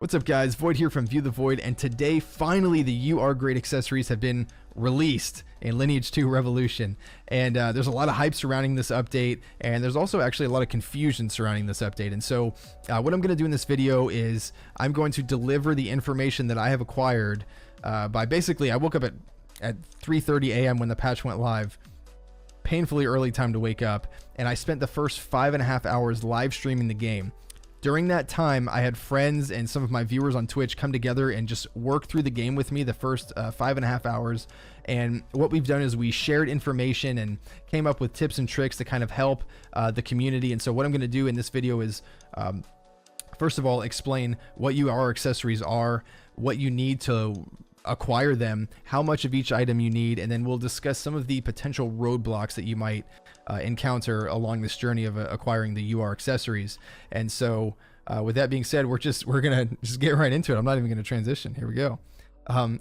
What's up guys, Void here from View the Void, and today finally the UR grade accessories have been released in Lineage 2 Revolution, and there's a lot of hype surrounding this update, and there's also actually a lot of confusion surrounding this update. And so what I'm going to do in this video is I'm going to deliver the information that I have acquired by basically, I woke up at 3:30 a.m. when the patch went live, painfully early time to wake up, and I spent the first 5.5 hours live streaming the game. During that time, I had friends and some of my viewers on Twitch come together and just work through the game with me the first 5.5 hours. And what we've done is we shared information and came up with tips and tricks to kind of help the community. And so what I'm going to do in this video is, first of all, explain what UR accessories are, what you need to acquire them, how much of each item you need, and then we'll discuss some of the potential roadblocks that you might encounter along this journey of acquiring the UR accessories. And so with that being said, we're gonna just get right into it. I'm not even gonna transition. Here we go.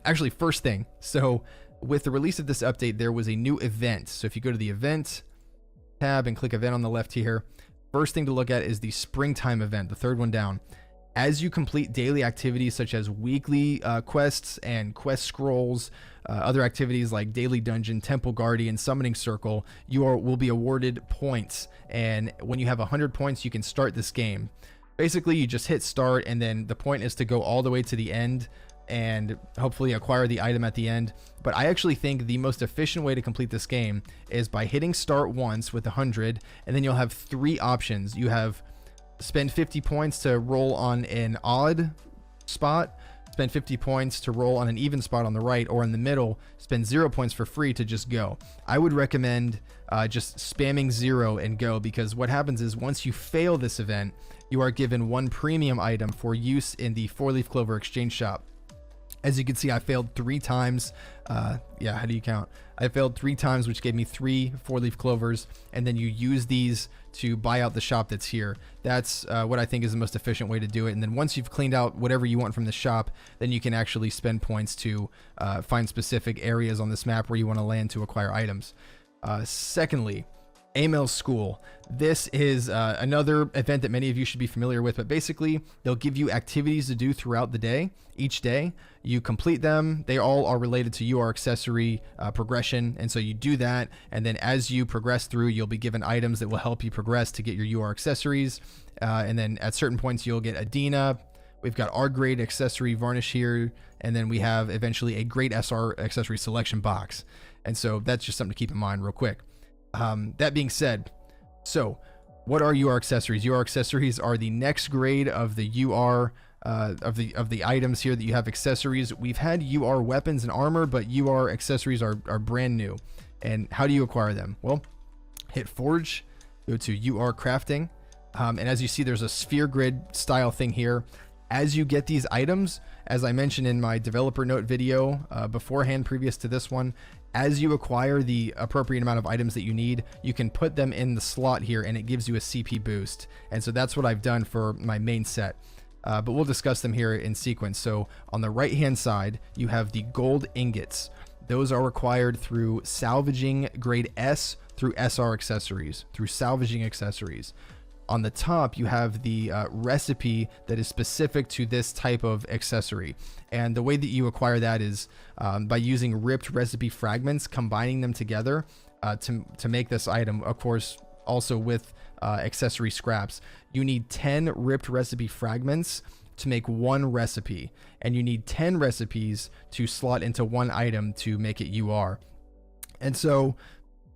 Actually, first thing, so with the release of this update, there was a new event. So if you go to the event tab and click event on the left here, first thing to look at is the springtime event, the third one down. As you complete daily activities such as weekly quests and quest scrolls, other activities like Daily Dungeon, Temple Guardian, Summoning Circle, you will be awarded points. And when you have 100 points, you can start this game. Basically, you just hit start, and then the point is to go all the way to the end and hopefully acquire the item at the end. But I actually think the most efficient way to complete this game is by hitting start once with 100, and then you'll have 3 options. You have spend 50 points to roll on an odd spot, spend 50 points to roll on an even spot on the right, or in the middle, spend 0 points for free to just go. I would recommend just spamming 0 and go, because what happens is once you fail this event, you are given 1 premium item for use in the 4-leaf clover exchange shop. As you can see, I failed 3 times. Yeah, how do you count? I failed 3 times, which gave me 3 4-leaf clovers, and then you use these to buy out the shop that's here. That's what I think is the most efficient way to do it. And then once you've cleaned out whatever you want from the shop, then you can actually spend points to find specific areas on this map where you want to land to acquire items. Secondly, AML School. This is another event that many of you should be familiar with, but basically they'll give you activities to do throughout the day. Each day you complete them. They all are related to UR accessory progression, and so you do that, and then as you progress through, you'll be given items that will help you progress to get your UR accessories, and then at certain points you'll get Adina. We've got our grade accessory varnish here, and then we have eventually a great SR accessory selection box. And so that's just something to keep in mind real quick. That being said, so what are UR accessories? UR accessories are the next grade of the UR of the items here that you have accessories. We've had UR weapons and armor, but UR accessories are brand new. And how do you acquire them? Well, hit forge, go to UR crafting, and as you see, there's a sphere grid style thing here. As you get these items, as I mentioned in my developer note video beforehand, previous to this one, as you acquire the appropriate amount of items that you need, you can put them in the slot here and it gives you a CP boost. And so that's what I've done for my main set. But we'll discuss them here in sequence. So on the right hand side, you have the gold ingots. Those are required through salvaging grade S through SR accessories, through salvaging accessories. On the top, you have the recipe that is specific to this type of accessory. And the way that you acquire that is by using Ripped Recipe Fragments, combining them together to make this item, of course, also with accessory scraps. You need 10 Ripped Recipe Fragments to make 1 recipe, and you need 10 recipes to slot into 1 item to make it UR. And so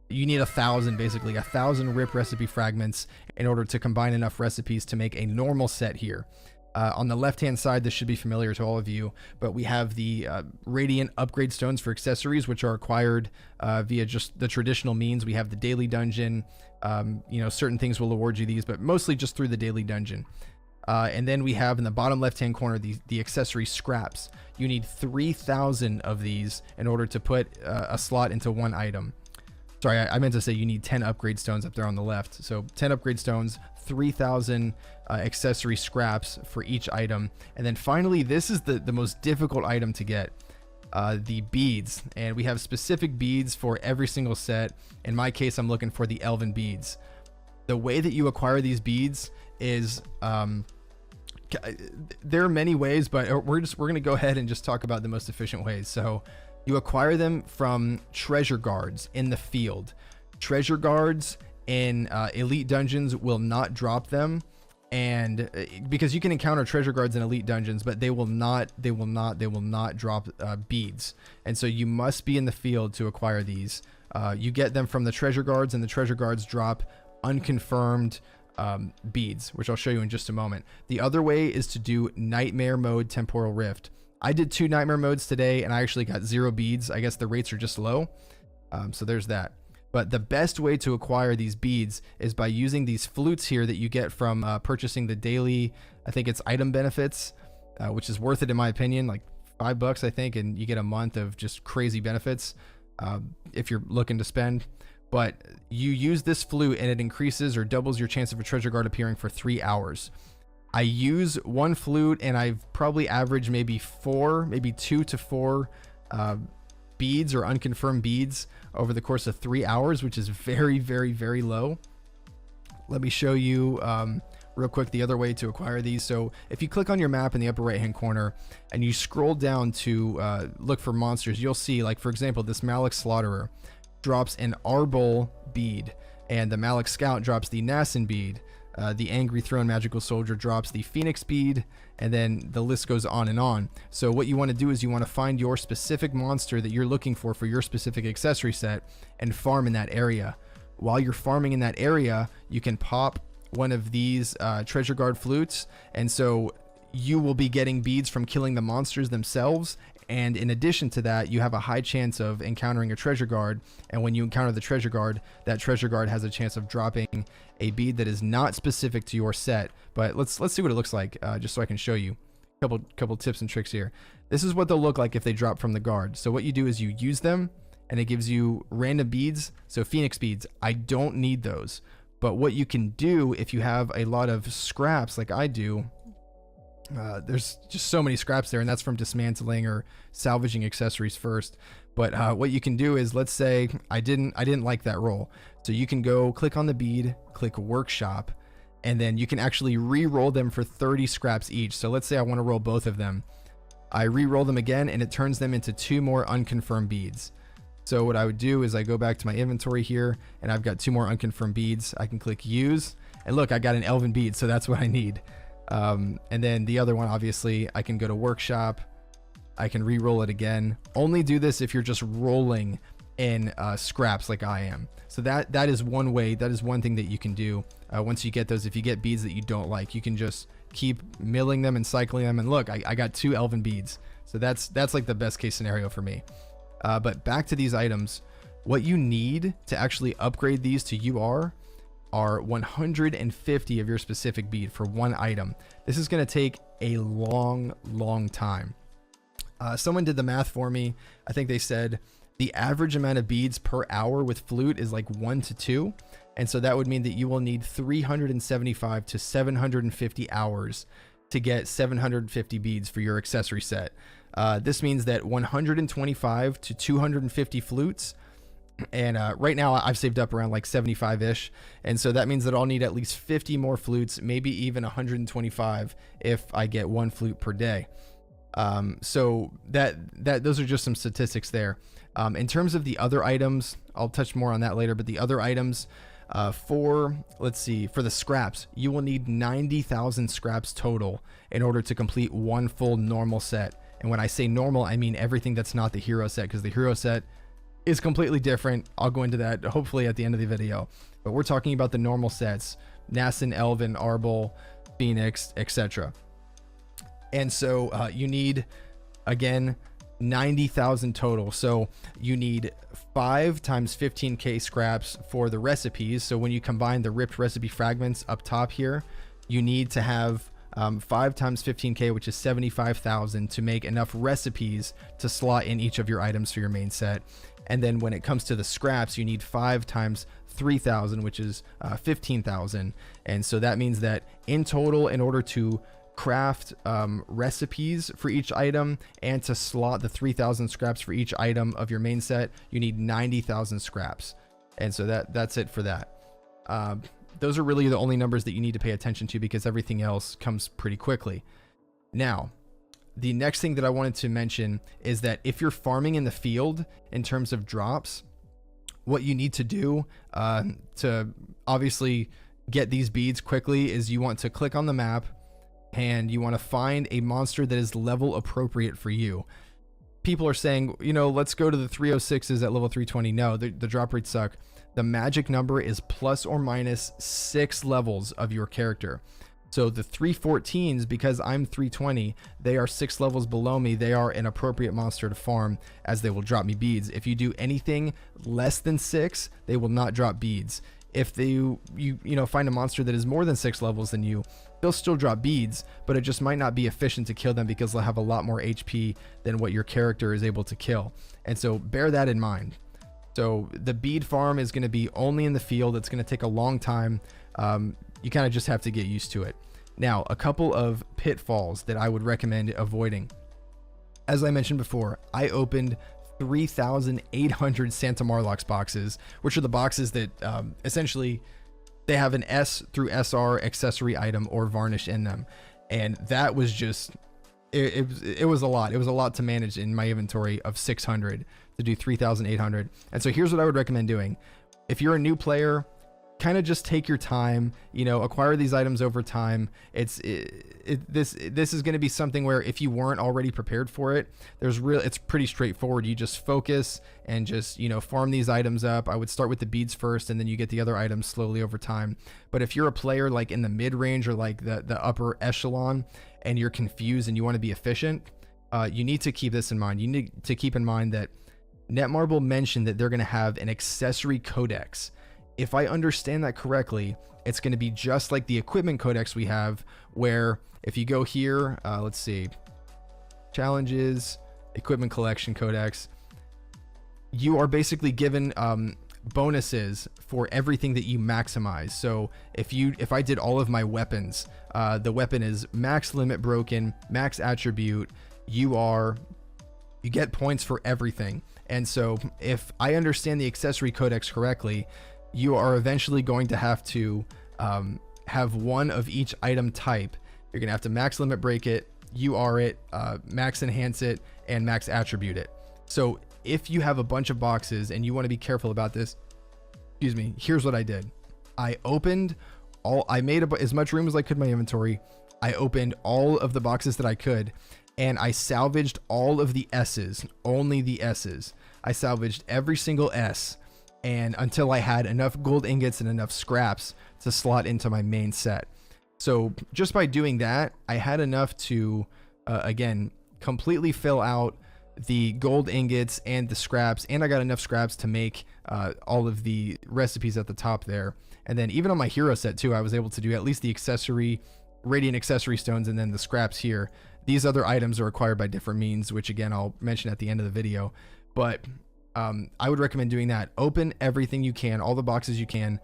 you need 1,000, basically 1,000 Ripped Recipe Fragments in order to combine enough recipes to make a normal set here. On the left hand side, this should be familiar to all of you, but we have the Radiant Upgrade Stones for accessories, which are acquired via just the traditional means. We have the Daily Dungeon, you know, certain things will award you these, but mostly just through the Daily Dungeon. And then we have in the bottom left hand corner the accessory scraps. You need 3,000 of these in order to put a slot into 1 item. Sorry, I meant to say you need 10 upgrade stones up there on the left. So 10 upgrade stones, 3,000 accessory scraps for each item. And then finally, this is the most difficult item to get, the beads. And we have specific beads for every single set. In my case, I'm looking for the elven beads. The way that you acquire these beads is there are many ways, but we're going to go ahead and just talk about the most efficient ways. So you acquire them from treasure guards in the field. Treasure guards in elite dungeons will not drop them, and because you can encounter treasure guards in elite dungeons, but they will not drop beads, and so you must be in the field to acquire these. You get them from the treasure guards, and the treasure guards drop unconfirmed beads, which I'll show you in just a moment. The other way is to do nightmare mode temporal rift. I did 2 nightmare modes today, and I actually got 0 beads. I guess the rates are just low, so there's that. But the best way to acquire these beads is by using these flutes here that you get from purchasing the daily, I think it's item benefits, which is worth it in my opinion, like $5 I think, and you get a month of just crazy benefits if you're looking to spend. But you use this flute and it increases or doubles your chance of a treasure guard appearing for 3 hours. I use 1 flute and I've probably averaged maybe 2 to 4 beads or unconfirmed beads over the course of 3 hours, which is very, very, very low. Let me show you real quick the other way to acquire these. So if you click on your map in the upper right hand corner and you scroll down to look for monsters, you'll see, like for example, this Malik Slaughterer drops an Arbol bead, and the Malik Scout drops the Nassin bead. The Angry Throne Magical Soldier drops the Phoenix bead, and then the list goes on and on. So what you want to do is you want to find your specific monster that you're looking for your specific accessory set and farm in that area. While you're farming in that area, you can pop one of these treasure guard flutes, and so you will be getting beads from killing the monsters themselves. And in addition to that, you have a high chance of encountering a treasure guard. And when you encounter the treasure guard, that treasure guard has a chance of dropping a bead that is not specific to your set. But let's see what it looks like, just so I can show you a couple tips and tricks here. This is what they'll look like if they drop from the guard. So what you do is you use them, and it gives you random beads. So Phoenix beads, I don't need those. But what you can do if you have a lot of scraps like I do, there's just so many scraps there, and that's from dismantling or salvaging accessories first. But what you can do is, let's say I didn't like that roll, so you can go click on the bead, click workshop, and then you can actually re-roll them for 30 scraps each. So let's say I want to roll both of them. I re-roll them again, and it turns them into 2 more unconfirmed beads. So what I would do is I go back to my inventory here, and I've got 2 more unconfirmed beads. I can click use, and look, I got an elven bead, so that's what I need. And then the other one, obviously, I can go to workshop, I can re-roll it again. Only do this if you're just rolling in scraps like I am. So that is one way, that is one thing that you can do. Once you get those, if you get beads that you don't like, you can just keep milling them and cycling them, and look, I got 2 elven beads. So that's like the best case scenario for me. But back to these items, what you need to actually upgrade these to UR are 150 of your specific bead for 1 item. This is going to take a long time. Someone did the math for me. I think they said the average amount of beads per hour with flute is like 1 to 2, and so that would mean that you will need 375 to 750 hours to get 750 beads for your accessory set. This means that 125 to 250 flutes, and right now I've saved up around like 75-ish, and so that means that I'll need at least 50 more flutes, maybe even 125 if I get 1 flute per day. So those are just some statistics there. In terms of the other items, I'll touch more on that later, but the other items, let's see, for the scraps, you will need 90,000 scraps total in order to complete 1 full normal set. And when I say normal, I mean everything that's not the hero set, because the hero set is completely different. I'll go into that hopefully at the end of the video, but we're talking about the normal sets: Nassin, Elven, Arbol, Phoenix, etc. And so you need, again, 90,000 total. So you need 5 times 15k scraps for the recipes. So when you combine the Ripped Recipe Fragments up top here, you need to have 5 times 15k, which is 75,000, to make enough recipes to slot in each of your items for your main set. And then when it comes to the scraps, you need 5 times 3,000, which is 15,000. And so that means that in total, in order to craft recipes for each item and to slot the 3,000 scraps for each item of your main set, you need 90,000 scraps. And so that's it for that. those are really the only numbers that you need to pay attention to, because everything else comes pretty quickly. Now, the next thing that I wanted to mention is that if you're farming in the field in terms of drops, what you need to do to obviously get these beads quickly is you want to click on the map and you want to find a monster that is level appropriate for you. People are saying, you know, let's go to the 306s at level 320. No, the drop rates suck. The magic number is plus or minus 6 levels of your character. So the 314s, because I'm 320, they are 6 levels below me. They are an appropriate monster to farm, as they will drop me beads. If you do anything less than 6, they will not drop beads. If you find a monster that is more than 6 levels than you, they'll still drop beads, but it just might not be efficient to kill them because they'll have a lot more HP than what your character is able to kill. And so bear that in mind. So the bead farm is going to be only in the field. It's going to take a long time. You kind of just have to get used to it. Now, a couple of pitfalls that I would recommend avoiding. As I mentioned before, I opened 3,800 Santa Marlox boxes, which are the boxes that essentially they have an S through SR accessory item or varnish in them. And that was just, it was a lot. It was a lot to manage in my inventory of 600 to do 3,800. And so here's what I would recommend doing. If you're a new player, kind of just take your time, you know, acquire these items over time. This is going to be something where if you weren't already prepared for it, it's pretty straightforward. You just focus and just, you know, farm these items up. I would start with the beads first, and then you get the other items slowly over time. But if you're a player like in the mid range or like the upper echelon, and you're confused and you want to be efficient, you need to keep this in mind. You need to keep in mind that Netmarble mentioned that they're going to have an accessory codex. If I understand that correctly, it's going to be just like the equipment codex we have, where if you go here, let's see, challenges, equipment collection codex, you are basically given bonuses for everything that you maximize. So if I did all of my weapons, the weapon is max limit broken, max attribute, you get points for everything. And so if I understand the accessory codex correctly, you are eventually going to have to have one of each item type. You're gonna have to max limit break it, UR it, max enhance it, and max attribute it. So if you have a bunch of boxes and you want to be careful about this, excuse me, here's what I did. I made as much room as I could in my inventory. I opened all of the boxes that I could, and I salvaged all of the S's, only the S's. I salvaged every single S, and until I had enough gold ingots and enough scraps to slot into my main set. So just by doing that, I had enough to, again, completely fill out the gold ingots and the scraps, and I got enough scraps to make all of the recipes at the top there. And then even on my hero set too, I was able to do at least the accessory, radiant accessory stones, and then the scraps here. These other items are acquired by different means, which again, I'll mention at the end of the video. But I would recommend doing that. Open everything you can, all the boxes you can,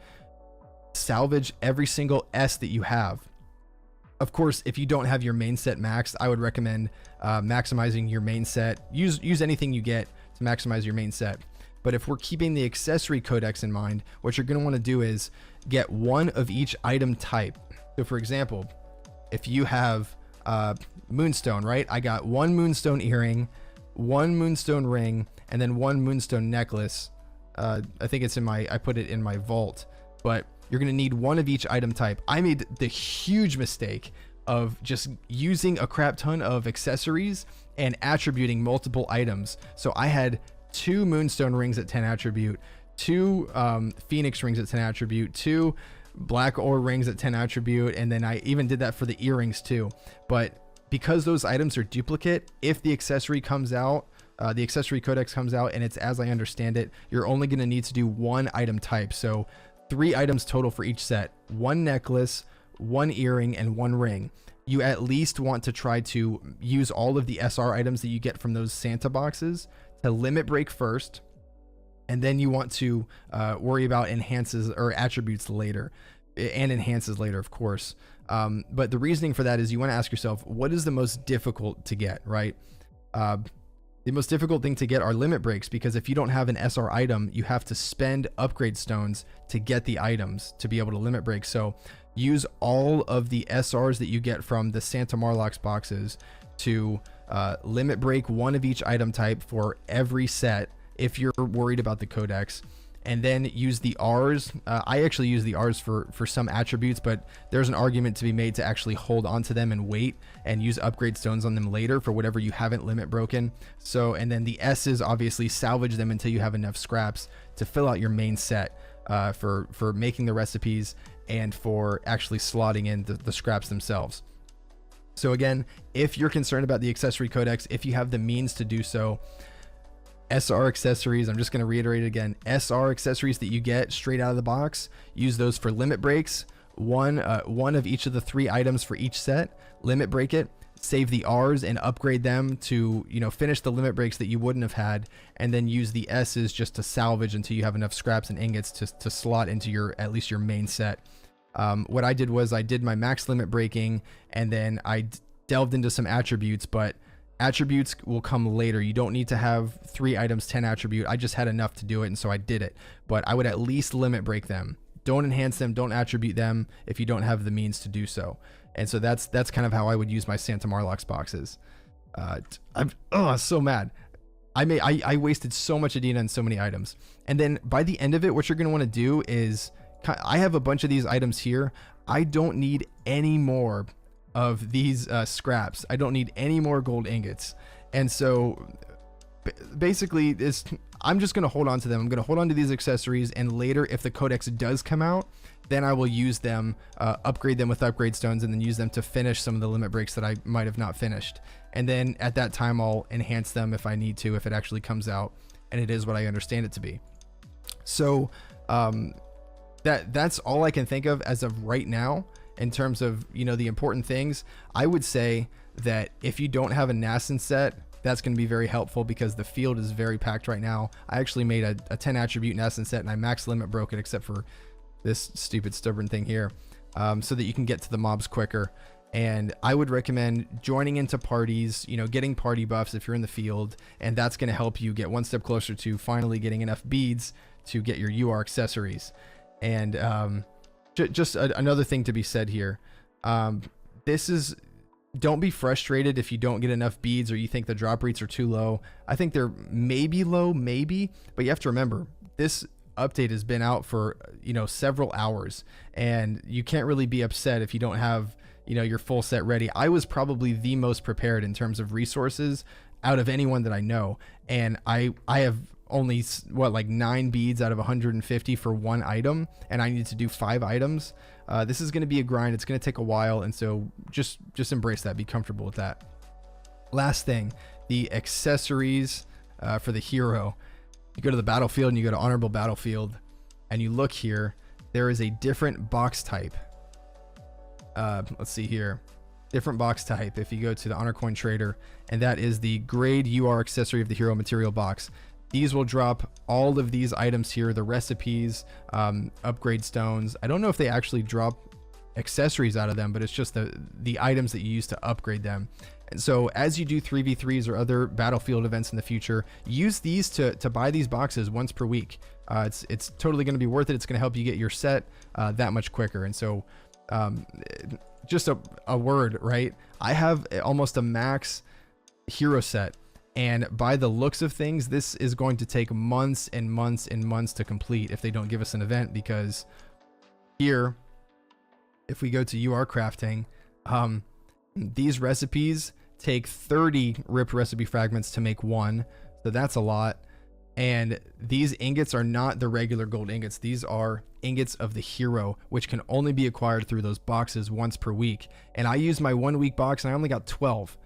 salvage every single S that you have. Of course, if you don't have your main set maxed, I would recommend maximizing your main set. Use anything you get to maximize your main set. But if we're keeping the accessory codex in mind, what you're going to want to do is get one of each item type. So for example, if you have moonstone, right? I got one moonstone earring, one moonstone ring, and then one moonstone necklace. I think it's I put it in my vault, but you're going to need one of each item type. I made the huge mistake of just using a crap ton of accessories and attributing multiple items. So I had 2 moonstone rings at 10 attribute, 2 phoenix rings at 10 attribute, 2 black ore rings at 10 attribute, and then I even did that for the earrings too. But because those items are duplicate, if the accessory comes out, the accessory codex comes out, and it's as I understand it, you're only going to need to do one item type. So 3 items total for each set: 1 necklace, 1 earring, and 1 ring. You at least want to try to use all of the SR items that you get from those Santa boxes to limit break first, and then you want to worry about enhances or attributes later, and enhances later, of course. But the reasoning for that is you want to ask yourself, what is the most difficult to get, right? The most difficult thing to get are limit breaks, because if you don't have an SR item, you have to spend upgrade stones to get the items to be able to limit break. So use all of the SRs that you get from the Santa Marlox boxes to limit break one of each item type for every set if you're worried about the Codex. And then use the Rs. I actually use the Rs for some attributes, but there's an argument to be made to actually hold on to them and wait and use upgrade stones on them later for whatever you haven't limit broken. So, and then the S's, obviously salvage them until you have enough scraps to fill out your main set for making the recipes and for actually slotting in the scraps themselves. So again, if you're concerned about the accessory codex, if you have the means to do so, SR accessories, I'm just going to reiterate it again, SR accessories that you get straight out of the box, use those for limit breaks, one of each of the 3 items for each set, limit break it, save the Rs and upgrade them to, you know, finish the limit breaks that you wouldn't have had, and then use the S's just to salvage until you have enough scraps and ingots to slot into your, at least your main set. What I did was I did my max limit breaking, and then I delved into some attributes, but attributes will come later. You don't need to have 3 items, 10 attribute. I just had enough to do it, and so I did it. But I would at least limit break them. Don't enhance them, don't attribute them if you don't have the means to do so. And so that's kind of how I would use my Santa Marlox boxes. I'm so mad. I wasted so much Adina and so many items. And then by the end of it, what you're going to want to do is, I have a bunch of these items here. I don't need any more of these scraps. I don't need any more gold ingots. And so basically I'm just going to hold on to them. I'm going to hold on to these accessories, and later if the codex does come out, then I will use them, upgrade them with upgrade stones, and then use them to finish some of the limit breaks that I might have not finished. And then at that time I'll enhance them if I need to, if it actually comes out and it is what I understand it to be. So that's all I can think of as of right now. In terms of, you know, the important things, I would say that if you don't have a Nascent set, that's going to be very helpful, because the field is very packed right now. I actually made a 10 attribute Nascent set, and I max limit broke it except for this stupid stubborn thing here, so that you can get to the mobs quicker. And I would recommend joining into parties, you know, getting party buffs if you're in the field, and that's going to help you get one step closer to finally getting enough beads to get your UR accessories. And just another thing to be said here. Don't be frustrated if you don't get enough beads or you think the drop rates are too low. I think they're maybe low, but you have to remember, this update has been out for, you know, several hours, and you can't really be upset if you don't have, you know, your full set ready. I was probably the most prepared in terms of resources out of anyone that I know, and I have only like 9 beads out of 150 for 1 item, and I need to do 5 items. This is going to be a grind. It's going to take a while, and so just embrace that. Be comfortable with that. Last thing, the accessories for the hero. You go to the battlefield and you go to honorable battlefield, and you look here. There is a different box type. Let's see here. Different box type if you go to the honor coin trader, and that is the grade UR accessory of the hero material box. These will drop all of these items here, the recipes, upgrade stones. I don't know if they actually drop accessories out of them, but it's just the items that you use to upgrade them. And so as you do 3v3s or other battlefield events in the future, use these to buy these boxes once per week. It's totally going to be worth it. It's going to help you get your set that much quicker. And so just a word, right? I have almost a max hero set, and by the looks of things, this is going to take months and months and months to complete if they don't give us an event, because here, if we go to UR crafting, these recipes take 30 ripped recipe fragments to make 1, so that's a lot. And these ingots are not the regular gold ingots. These are ingots of the hero, which can only be acquired through those boxes once per week. And I used my 1 week box and I only got 12.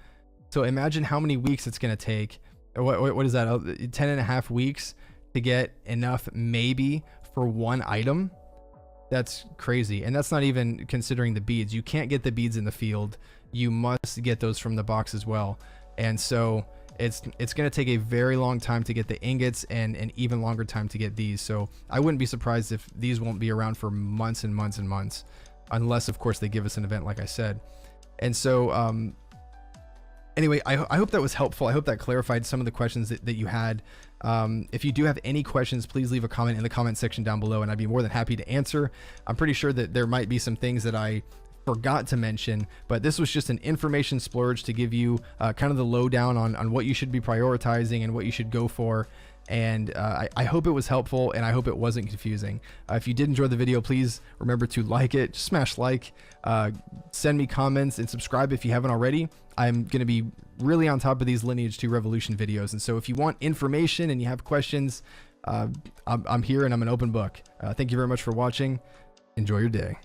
So imagine how many weeks it's going to take. What is that? 10.5 weeks to get enough maybe for 1 item. That's crazy. And that's not even considering the beads. You can't get the beads in the field. You must get those from the box as well. And so it's going to take a very long time to get the ingots, and an even longer time to get these. So I wouldn't be surprised if these won't be around for months and months and months, unless of course they give us an event like I said. And so Anyway, I hope that was helpful. I hope that clarified some of the questions that you had. If you do have any questions, please leave a comment in the comment section down below, and I'd be more than happy to answer. I'm pretty sure that there might be some things that I forgot to mention, but this was just an information splurge to give you kind of the lowdown on what you should be prioritizing and what you should go for. And I hope it was helpful, and I hope it wasn't confusing. If you did enjoy the video, please remember to like it. Just smash like, send me comments, and subscribe if you haven't already. I'm going to be really on top of these Lineage 2 Revolution videos, and so if you want information and you have questions, I'm here and I'm an open book. Thank you very much for watching. Enjoy your day.